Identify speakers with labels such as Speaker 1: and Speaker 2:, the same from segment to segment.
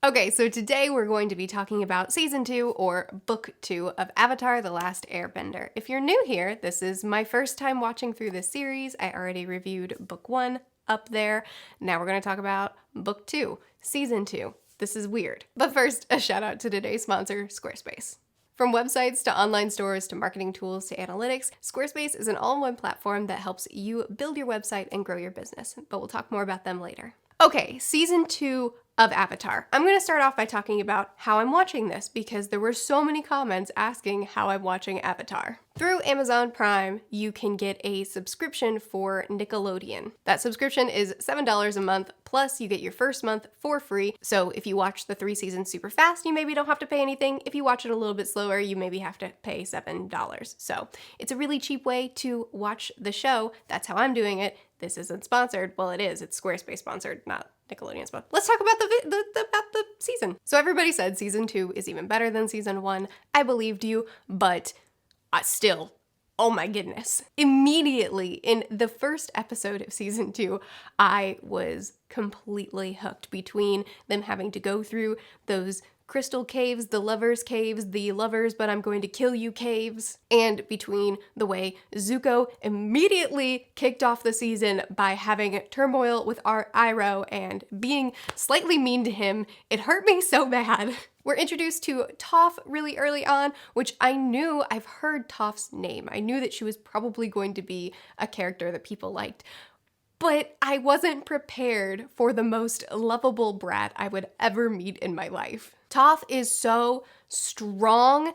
Speaker 1: Okay, so today we're going to be talking about Season 2 or Book 2 of Avatar: The Last Airbender. If you're new here, this is my first time watching through this series. I already reviewed Book 1 up there. Now we're going to talk about Book 2, Season 2. This is weird. But first, a shout out to today's sponsor, Squarespace. From websites to online stores to marketing tools to analytics, Squarespace is an all-in-one platform that helps you build your website and grow your business, but we'll talk more about them later. Okay, Season 2 of Avatar. I'm going to start off by talking about how I'm watching this because there were so many comments asking how I'm watching Avatar. Through Amazon Prime, you can get a subscription for Nickelodeon. That subscription is $7 a month, plus you get your first month for free. So if you watch the 3 seasons super fast, you maybe don't have to pay anything. If you watch it a little bit slower, you maybe have to pay $7. So it's a really cheap way to watch the show. That's how I'm doing it. This isn't sponsored. Well, it is. It's Squarespace sponsored, not Nickelodeon sponsored. Let's talk about the season. So everybody said Season 2 is even better than Season 1. I believed you, but still, oh my goodness. Immediately in the first episode of Season 2, I was completely hooked between them having to go through those crystal caves, the lovers but I'm going to kill you caves, and between the way Zuko immediately kicked off the season by having turmoil with our Iroh and being slightly mean to him. It hurt me so bad. We're introduced to Toph really early on, which I've heard Toph's name. I knew that she was probably going to be a character that people liked. But I wasn't prepared for the most lovable brat I would ever meet in my life. Toph is so strong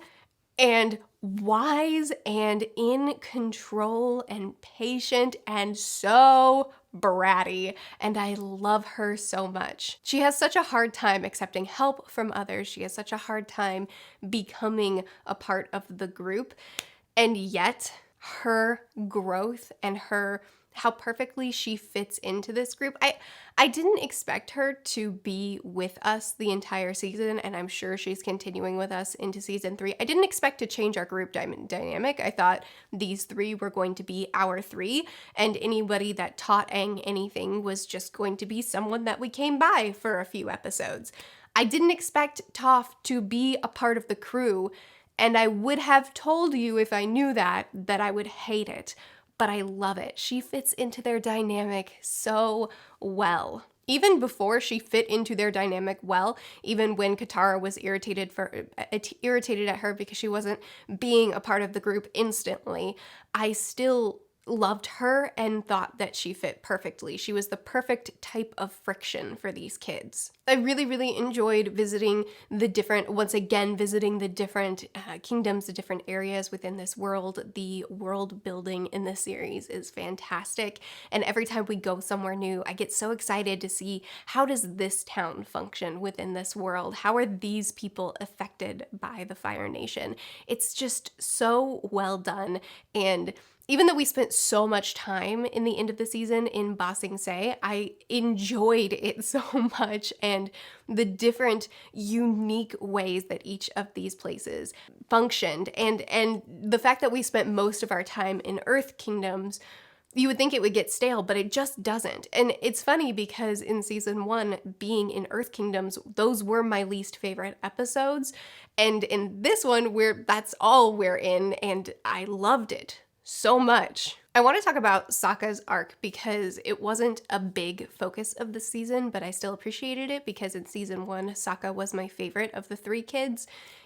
Speaker 1: and wise and in control and patient and so bratty, and I love her so much. She has such a hard time accepting help from others. She has such a hard time becoming a part of the group, and yet her growth and how perfectly she fits into this group. I didn't expect her to be with us the entire season, and I'm sure she's continuing with us into Season 3. I didn't expect to change our group dynamic. I thought these 3 were going to be our 3, and anybody that taught Aang anything was just going to be someone that we came by for a few episodes. I didn't expect Toph to be a part of the crew, and I would have told you if I knew that I would hate it. But I love it. She fits into their dynamic so well. Even before she fit into their dynamic well, even when Katara was irritated at her because she wasn't being a part of the group instantly, I still loved her and thought that she fit perfectly. She was the perfect type of friction for these kids. I really, really enjoyed visiting the different kingdoms, the different areas within this world. The world building in this series is fantastic. And every time we go somewhere new, I get so excited to see, how does this town function within this world? How are these people affected by the Fire Nation? It's just so well done. And even though we spent so much time in the end of the season in Ba Sing Se, I enjoyed it so much, and the different unique ways that each of these places functioned, and the fact that we spent most of our time in Earth Kingdoms. You would think it would get stale, but it just doesn't. And it's funny because in Season 1, being in Earth Kingdoms, those were my least favorite episodes. And in this one, that's all we're in, and I loved it so much. I want to talk about Sokka's arc because it wasn't a big focus of the season, but I still appreciated it because in Season 1, Sokka was my favorite of the 3 kids.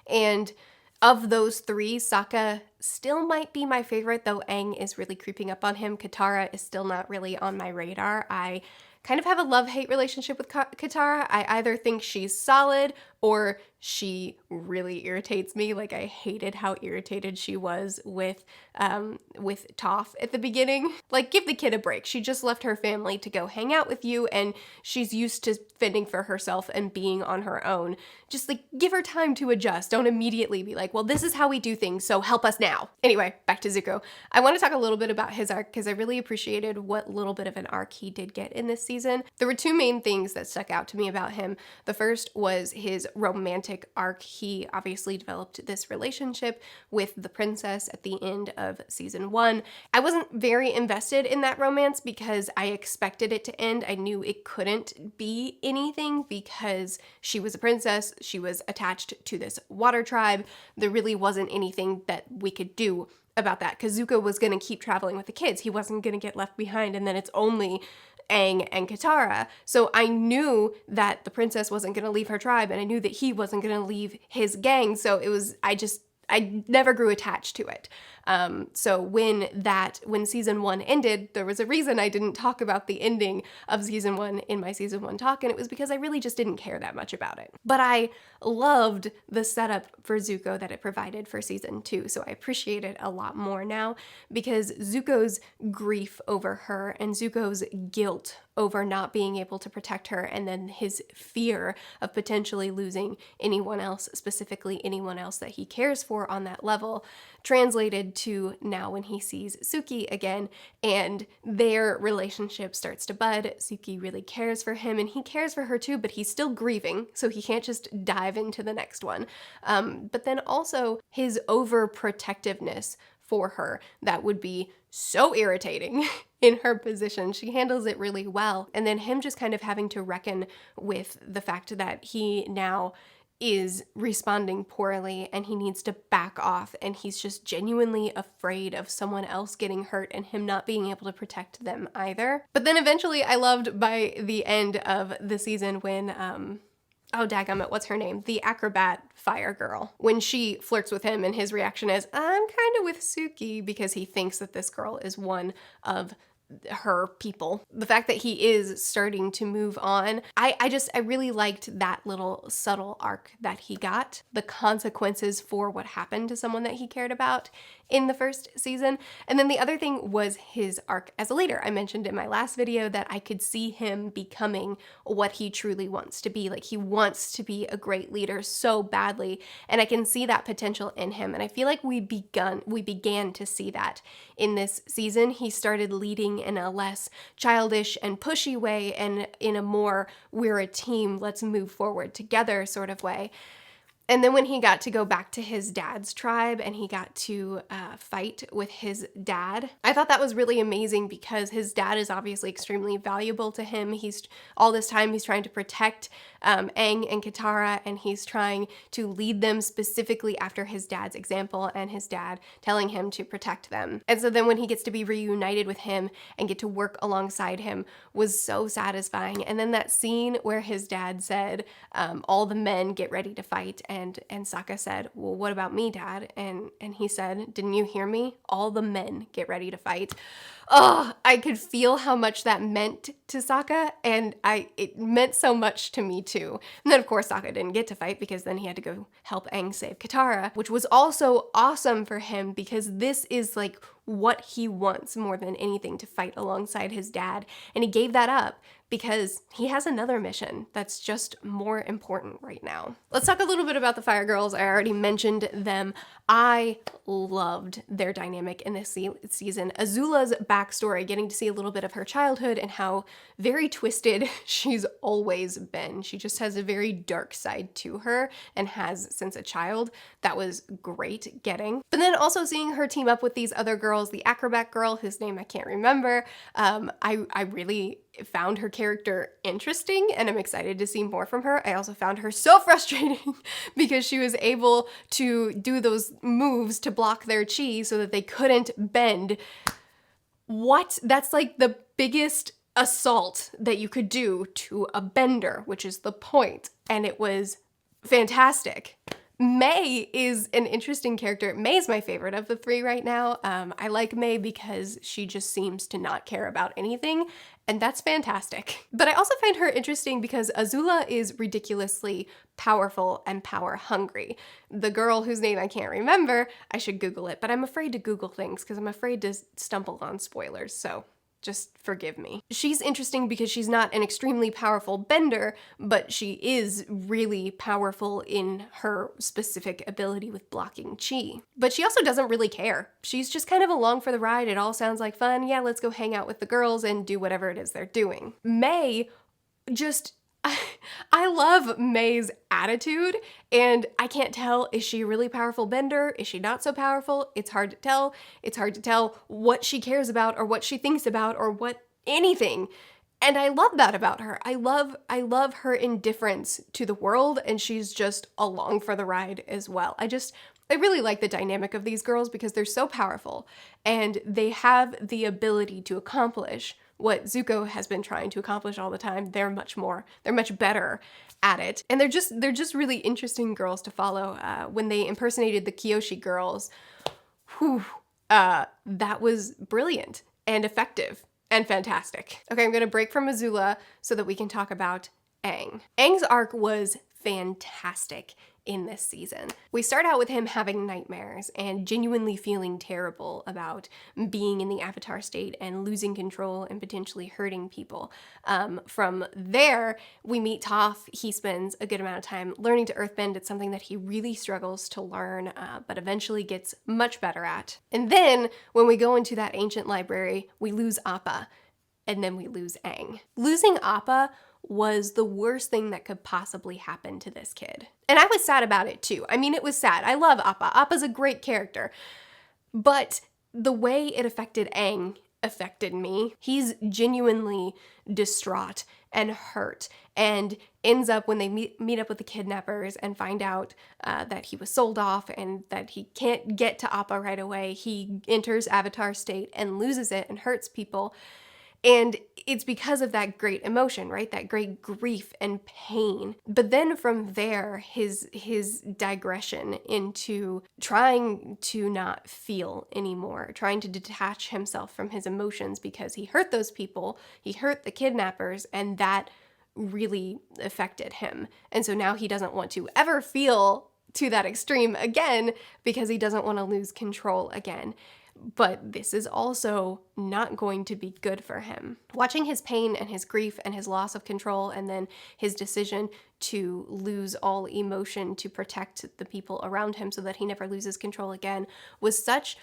Speaker 1: And of those 3, Sokka still might be my favorite, though Aang is really creeping up on him. Katara is still not really on my radar. I kind of have a love-hate relationship with Katara. I either think she's solid or she really irritates me. Like, I hated how irritated she was with Toph at the beginning. Like, give the kid a break. She just left her family to go hang out with you, and she's used to fending for herself and being on her own. Just, like, give her time to adjust. Don't immediately be like, well, this is how we do things, so help us now. Anyway, back to Zuko. I want to talk a little bit about his arc because I really appreciated what little bit of an arc he did get in this season. There were 2 main things that stuck out to me about him. The first was his romantic arc. He obviously developed this relationship with the princess at the end of season 1. I wasn't very invested in that romance because I expected it to end. I knew it couldn't be anything because she was a princess. She was attached to this water tribe. There really wasn't anything that we could do about that because Zuko was going to keep traveling with the kids. He wasn't going to get left behind, and then it's only Aang and Katara. So I knew that the princess wasn't going to leave her tribe, and I knew that he wasn't going to leave his gang. So I never grew attached to it. So when season 1 ended, there was a reason I didn't talk about the ending of season 1 in my season 1 talk, and it was because I really just didn't care that much about it. But I loved the setup for Zuko that it provided for season 2, so I appreciate it a lot more now because Zuko's grief over her and Zuko's guilt over not being able to protect her, and then his fear of potentially losing anyone else, specifically anyone else that he cares for on that level, translated to now when he sees Suki again and their relationship starts to bud. Suki really cares for him and he cares for her too, but he's still grieving, so he can't just dive into the next one. But then also his overprotectiveness for her, that would be so irritating in her position. She handles it really well. And then him just kind of having to reckon with the fact that he now is responding poorly and he needs to back off, and he's just genuinely afraid of someone else getting hurt and him not being able to protect them either. But then eventually I loved by the end of the season when oh dagummit, what's her name? The acrobat fire girl. When she flirts with him and his reaction is, I'm kind of with Suki, because he thinks that this girl is one of her people. The fact that he is starting to move on, I really liked that little subtle arc that he got, the consequences for what happened to someone that he cared about in the first season. And then the other thing was his arc as a leader. I mentioned in my last video that I could see him becoming what he truly wants to be. Like, he wants to be a great leader so badly, and I can see that potential in him. And I feel like we began to see that in this season. He started leading in a less childish and pushy way, and in a more, we're a team, let's move forward together sort of way. And then when he got to go back to his dad's tribe and he got to fight with his dad, I thought that was really amazing because his dad is obviously extremely valuable to him. All this time he's trying to protect Aang and Katara, and he's trying to lead them specifically after his dad's example and his dad telling him to protect them. And so then when he gets to be reunited with him and get to work alongside him was so satisfying. And then that scene where his dad said, all the men get ready to fight, and Sokka said, well, what about me, Dad? And he said, didn't you hear me? All the men get ready to fight. Oh, I could feel how much that meant to Sokka, and it meant so much to me too. And then of course Sokka didn't get to fight because then he had to go help Aang save Katara, which was also awesome for him because this is like what he wants more than anything, to fight alongside his dad. And he gave that up because he has another mission that's just more important right now. Let's talk a little bit about the Fire Girls. I already mentioned them. I loved their dynamic in this season. Azula's backstory, getting to see a little bit of her childhood and how very twisted she's always been. She just has a very dark side to her and has since a child. That was great getting. But then also seeing her team up with these other girls, the acrobat girl, whose name I can't remember. I really found her character interesting, and I'm excited to see more from her. I also found her so frustrating because she was able to do those moves to block their chi so that they couldn't bend. What? That's like the biggest assault that you could do to a bender, which is the point, and it was fantastic. Mai is an interesting character. Mai is my favorite of the three right now. I like Mai because she just seems to not care about anything, and that's fantastic. But I also find her interesting because Azula is ridiculously powerful and power hungry. The girl whose name I can't remember, I should Google it, but I'm afraid to Google things because I'm afraid to stumble on spoilers, so just forgive me. She's interesting because she's not an extremely powerful bender, but she is really powerful in her specific ability with blocking chi. But she also doesn't really care. She's just kind of along for the ride. It all sounds like fun. Yeah, let's go hang out with the girls and do whatever it is they're doing. Mai just I love May's attitude, and I can't tell, is she a really powerful bender? Is she not so powerful? It's hard to tell. It's hard to tell what she cares about or what she thinks about or what anything. And I love that about her. I love her indifference to the world, and she's just along for the ride as well. I really like the dynamic of these girls because they're so powerful and they have the ability to accomplish what Zuko has been trying to accomplish all the time. They're much better at it. And they're just really interesting girls to follow. When they impersonated the Kyoshi girls, that was brilliant and effective and fantastic. Okay, I'm gonna break from Azula so that we can talk about Aang. Aang's arc was fantastic in this season. We start out with him having nightmares and genuinely feeling terrible about being in the Avatar state and losing control and potentially hurting people. From there, we meet Toph. He spends a good amount of time learning to earthbend. It's something that he really struggles to learn, but eventually gets much better at. And then when we go into that ancient library, we lose Appa, and then we lose Aang. Losing Appa was the worst thing that could possibly happen to this kid. And I was sad about it too. I mean, it was sad. I love Appa. Appa's a great character. But the way it affected Aang affected me. He's genuinely distraught and hurt, and ends up, when they meet up with the kidnappers and find out that he was sold off and that he can't get to Appa right away, he enters Avatar state and loses it and hurts people. And it's because of that great emotion, right? That great grief and pain. But then from there, his digression into trying to not feel anymore, trying to detach himself from his emotions because he hurt those people, he hurt the kidnappers, and that really affected him. And so now he doesn't want to ever feel to that extreme again because he doesn't want to lose control again. But this is also not going to be good for him. Watching his pain and his grief and his loss of control, and then his decision to lose all emotion to protect the people around him so that he never loses control again, was such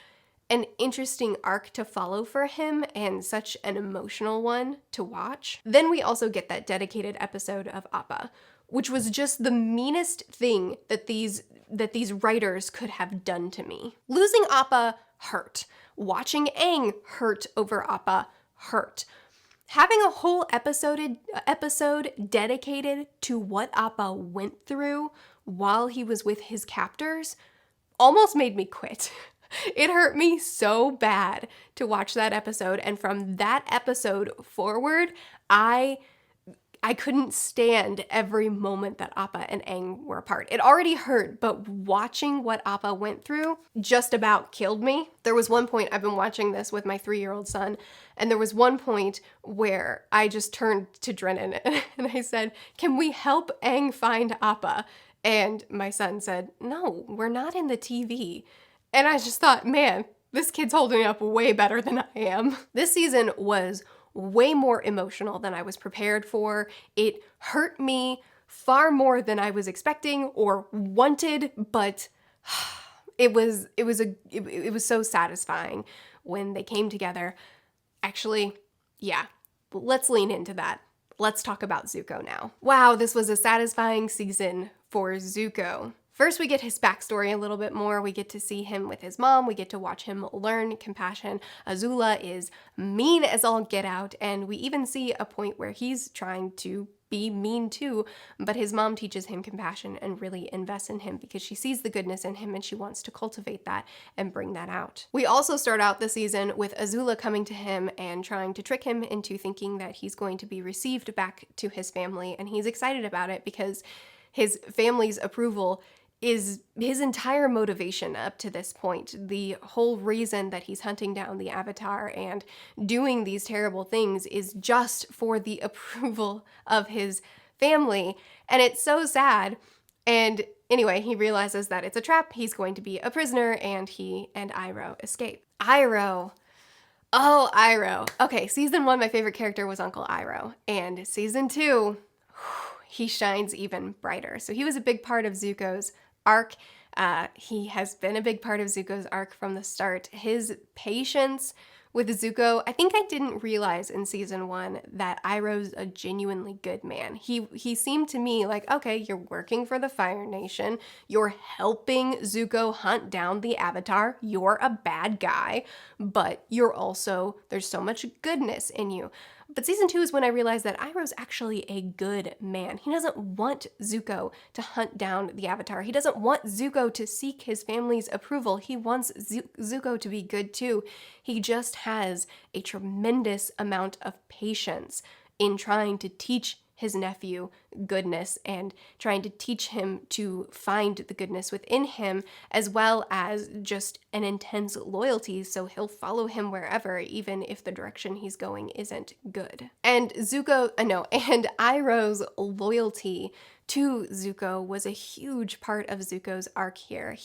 Speaker 1: an interesting arc to follow for him and such an emotional one to watch. Then we also get that dedicated episode of Appa, which was just the meanest thing that these writers could have done to me. Losing Appa hurt. Watching Aang hurt over Appa hurt. Having a whole episode dedicated to what Appa went through while he was with his captors almost made me quit. It hurt me so bad to watch that episode, and from that episode forward, I couldn't stand every moment that Appa and Aang were apart. It already hurt, but watching what Appa went through just about killed me. There was one point, I've been watching this with my 3-year-old son, and there was one point where I just turned to Drennan and I said, "Can we help Aang find Appa?" And my son said, "No, we're not in the TV." And I just thought, man, this kid's holding up way better than I am. This season was way more emotional than I was prepared for. It hurt me far more than I was expecting or wanted, but it was so satisfying when they came together. Actually, yeah, let's lean into that. Let's talk about Zuko now. Wow, this was a satisfying season for Zuko. First, we get his backstory a little bit more. We get to see him with his mom. We get to watch him learn compassion. Azula is mean as all get out, and we even see a point where he's trying to be mean too, but his mom teaches him compassion and really invests in him because she sees the goodness in him and she wants to cultivate that and bring that out. We also start out the season with Azula coming to him and trying to trick him into thinking that he's going to be received back to his family, and he's excited about it because his family's approval is his entire motivation up to this point. The whole reason that he's hunting down the Avatar and doing these terrible things is just for the approval of his family. And it's so sad. And anyway, he realizes that it's a trap. He's going to be a prisoner, and he and Iroh escape. Iroh. Oh, Iroh. Okay, season 1, my favorite character was Uncle Iroh. And season 2, he shines even brighter. So he was a big part of Zuko's arc. He has been a big part of Zuko's arc from the start. His patience with Zuko, I think I didn't realize in season 1 that Iroh's a genuinely good man. He seemed to me like, okay, you're working for the Fire Nation, you're helping Zuko hunt down the Avatar, you're a bad guy, but you're also, there's so much goodness in you. But season 2 is when I realized that Iroh's actually a good man. He doesn't want Zuko to hunt down the Avatar. He doesn't want Zuko to seek his family's approval. He wants Zuko to be good too. He just has a tremendous amount of patience in trying to teach his nephew goodness and trying to teach him to find the goodness within him, as well as just an intense loyalty, so he'll follow him wherever, even if the direction he's going isn't good. And Iroh's loyalty to Zuko was a huge part of Zuko's arc here.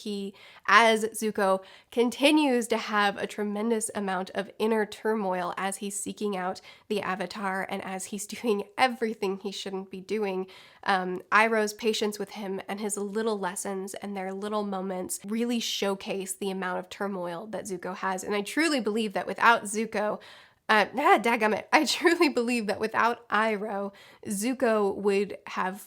Speaker 1: As Zuko continues to have a tremendous amount of inner turmoil as he's seeking out the Avatar and as he's doing everything he shouldn't be doing, Iroh's patience with him and his little lessons and their little moments really showcase the amount of turmoil that Zuko has. And I truly believe that without Zuko, I truly believe that without Iroh, Zuko would have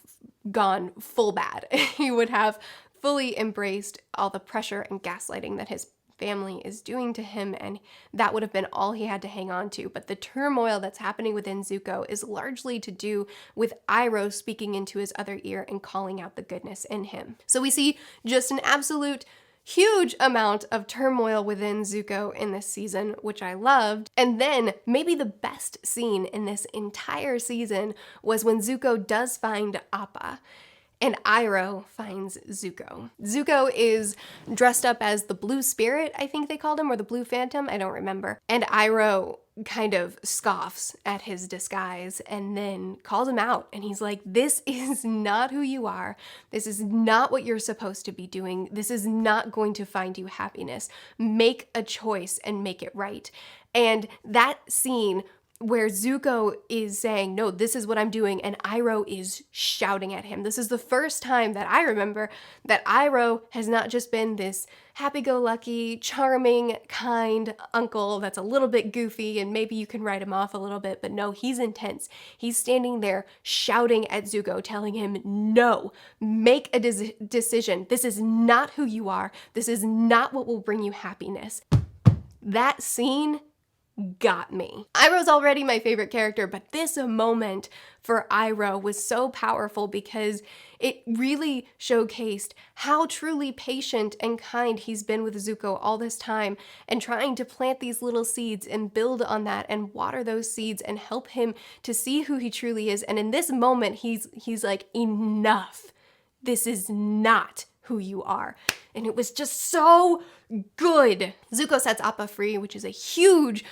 Speaker 1: gone full bad. He would have fully embraced all the pressure and gaslighting that his family is doing to him, and that would have been all he had to hang on to. But the turmoil that's happening within Zuko is largely to do with Iroh speaking into his other ear and calling out the goodness in him. So we see just an absolute huge amount of turmoil within Zuko in this season, which I loved. And then maybe the best scene in this entire season was when Zuko does find Appa and Iroh finds Zuko. Zuko is dressed up as the Blue Spirit, I think they called him, or the Blue Phantom, I don't remember. And Iroh kind of scoffs at his disguise and then calls him out. And he's like, this is not who you are. This is not what you're supposed to be doing. This is not going to find you happiness. Make a choice and make it right. And that scene where Zuko is saying, no, this is what I'm doing, and Iroh is shouting at him. This is the first time that I remember that Iroh has not just been this happy-go-lucky, charming, kind uncle that's a little bit goofy and maybe you can write him off a little bit, but no, he's intense. He's standing there shouting at Zuko, telling him, no, make a decision. This is not who you are. This is not what will bring you happiness. That scene got me. Iroh's already my favorite character, but this moment for Iroh was so powerful because it really showcased how truly patient and kind he's been with Zuko all this time, and trying to plant these little seeds and build on that and water those seeds and help him to see who he truly is. And in this moment, he's like, enough. This is not who you are. And it was just so good. Zuko sets Appa free, which is a huge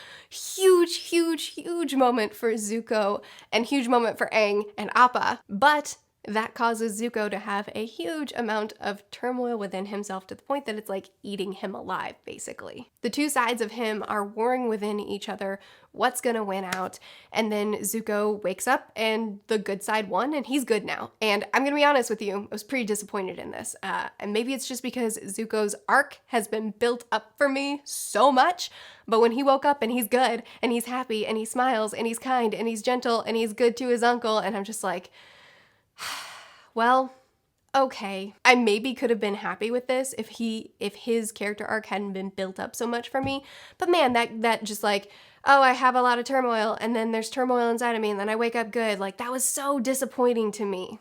Speaker 1: moment for Zuko and huge moment for Aang and Appa. But that causes Zuko to have a huge amount of turmoil within himself to the point that it's like eating him alive, basically. The two sides of him are warring within each other. What's gonna win out? And then Zuko wakes up and the good side won and he's good now. And I'm gonna be honest with you, I was pretty disappointed in this. And maybe it's just because Zuko's arc has been built up for me so much, but when he woke up and he's good and he's happy and he smiles and he's kind and he's gentle and he's good to his uncle, and I'm just like, well, okay. I maybe could have been happy with this if his character arc hadn't been built up so much for me. But man, that just like, oh, I have a lot of turmoil and then there's turmoil inside of me and then I wake up good. Like, that was so disappointing to me.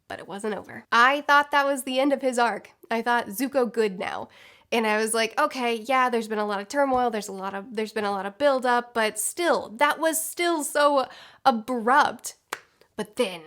Speaker 1: But it wasn't over. I thought that was the end of his arc. I thought Zuko good now. And I was like, okay, yeah, there's been a lot of turmoil, there's been a lot of buildup, but still, that was still so abrupt. But then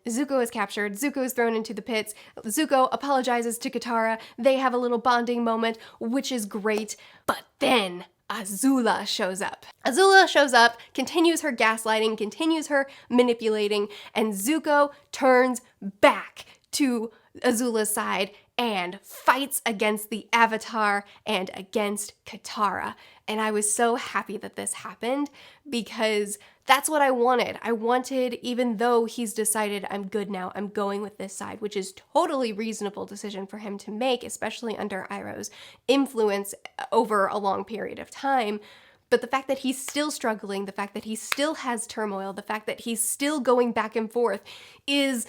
Speaker 1: Zuko is captured, Zuko is thrown into the pits, Zuko apologizes to Katara, they have a little bonding moment, which is great, but then Azula shows up. Azula shows up, continues her gaslighting, continues her manipulating, and Zuko turns back to Azula's side and fights against the Avatar and against Katara. And I was so happy that this happened because That's what I wanted. I wanted, even though he's decided I'm good now, I'm going with this side, which is totally reasonable decision for him to make, especially under Iroh's influence over a long period of time. But the fact that he's still struggling, the fact that he still has turmoil, the fact that he's still going back and forth is,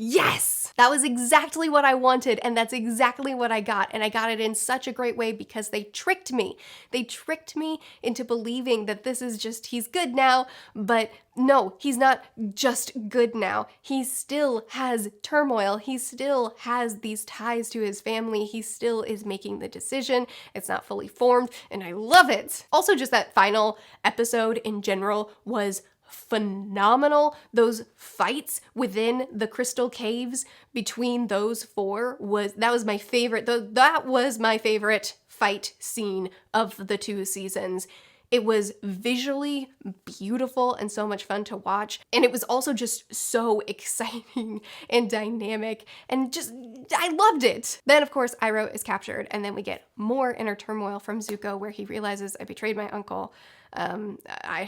Speaker 1: yes, that was exactly what I wanted, and that's exactly what I got, and I got it in such a great way because they tricked me. They tricked me into believing that this is just, he's good now, but no, he's not just good now. He still has turmoil. He still has these ties to his family. He still is making the decision. It's not fully formed, and I love it. Also, just that final episode in general was phenomenal. Those fights within the crystal caves between those four was my favorite. That was my favorite fight scene of the 2 seasons. It was visually beautiful and so much fun to watch. And it was also just so exciting and dynamic and just, I loved it. Then of course Iroh is captured, and then we get more inner turmoil from Zuko where he realizes, I betrayed my uncle.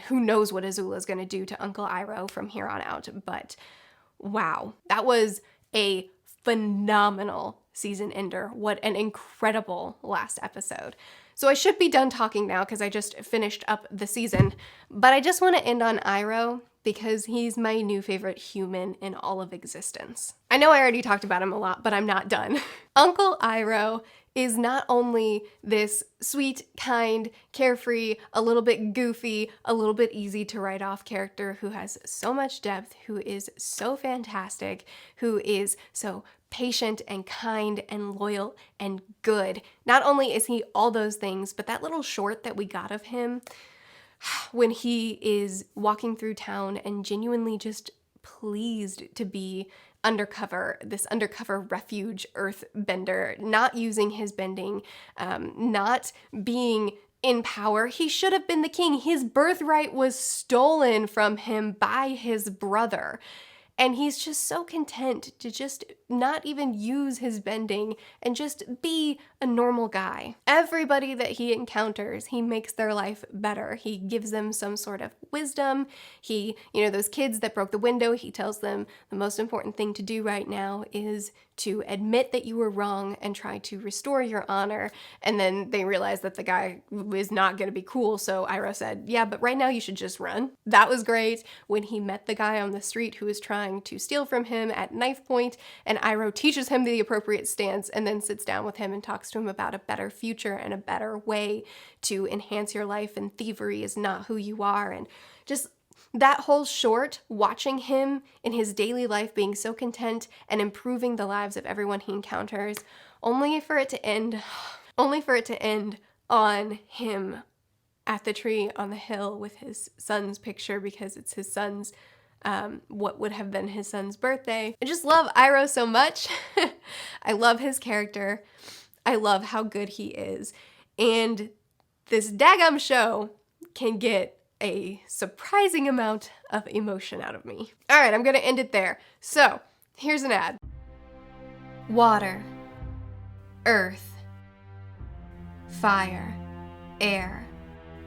Speaker 1: Who knows what Azula is going to do to Uncle Iroh from here on out, but wow, that was a phenomenal season ender. What an incredible last episode. So I should be done talking now because I just finished up the season, but I just want to end on Iroh because he's my new favorite human in all of existence. I know I already talked about him a lot, but I'm not done. Uncle Iroh is not only this sweet, kind, carefree, a little bit goofy, a little bit easy to write off character who has so much depth, who is so fantastic, who is so patient and kind and loyal and good. Not only is he all those things, but that little short that we got of him when he is walking through town and genuinely just pleased to be this undercover refuge earthbender, not using his bending, not being in power. He should have been the king. His birthright was stolen from him by his brother. And he's just so content to just not even use his bending and just be a normal guy. Everybody that he encounters, he makes their life better. He gives them some sort of wisdom. Those kids that broke the window, he tells them the most important thing to do right now is to admit that you were wrong and try to restore your honor. And then they realize that the guy is not going to be cool. So Iroh said, yeah, but right now you should just run. That was great. When he met the guy on the street who was trying to steal from him at knife point, and Iroh teaches him the appropriate stance and then sits down with him and talks to him about a better future and a better way to enhance your life, and thievery is not who you are. And just that whole short, watching him in his daily life being so content and improving the lives of everyone he encounters, only for it to end on him at the tree on the hill with his son's picture, because it's his son's, what would have been his son's birthday. I just love Iroh so much. I love his character. I love how good he is. And this daggum show can get a surprising amount of emotion out of me. All right, I'm gonna end it there. So, here's an ad. Water, earth, fire, air.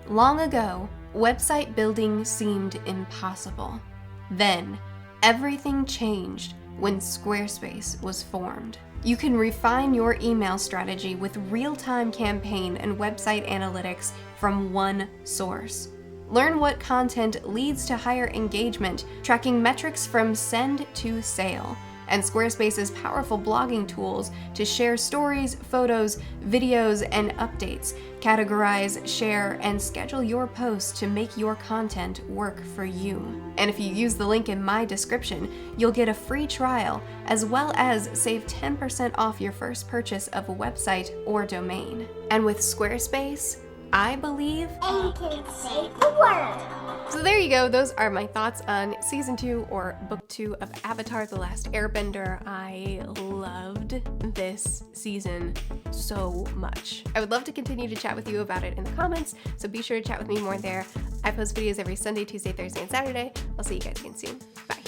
Speaker 1: Long ago, website building seemed impossible. Then, everything changed when Squarespace was formed. You can refine your email strategy with real-time campaign and website analytics from one source. Learn what content leads to higher engagement, tracking metrics from send to sale, and Squarespace's powerful blogging tools to share stories, photos, videos, and updates. Categorize, share, and schedule your posts to make your content work for you. And if you use the link in my description, you'll get a free trial, as well as save 10% off your first purchase of a website or domain. And with Squarespace, I believe
Speaker 2: you can save the world.
Speaker 1: So there you go. Those are my thoughts on season 2 or book 2 of Avatar: The Last Airbender. I loved this season so much. I would love to continue to chat with you about it in the comments, so be sure to chat with me more there. I post videos every Sunday, Tuesday, Thursday, and Saturday. I'll see you guys again soon. Bye.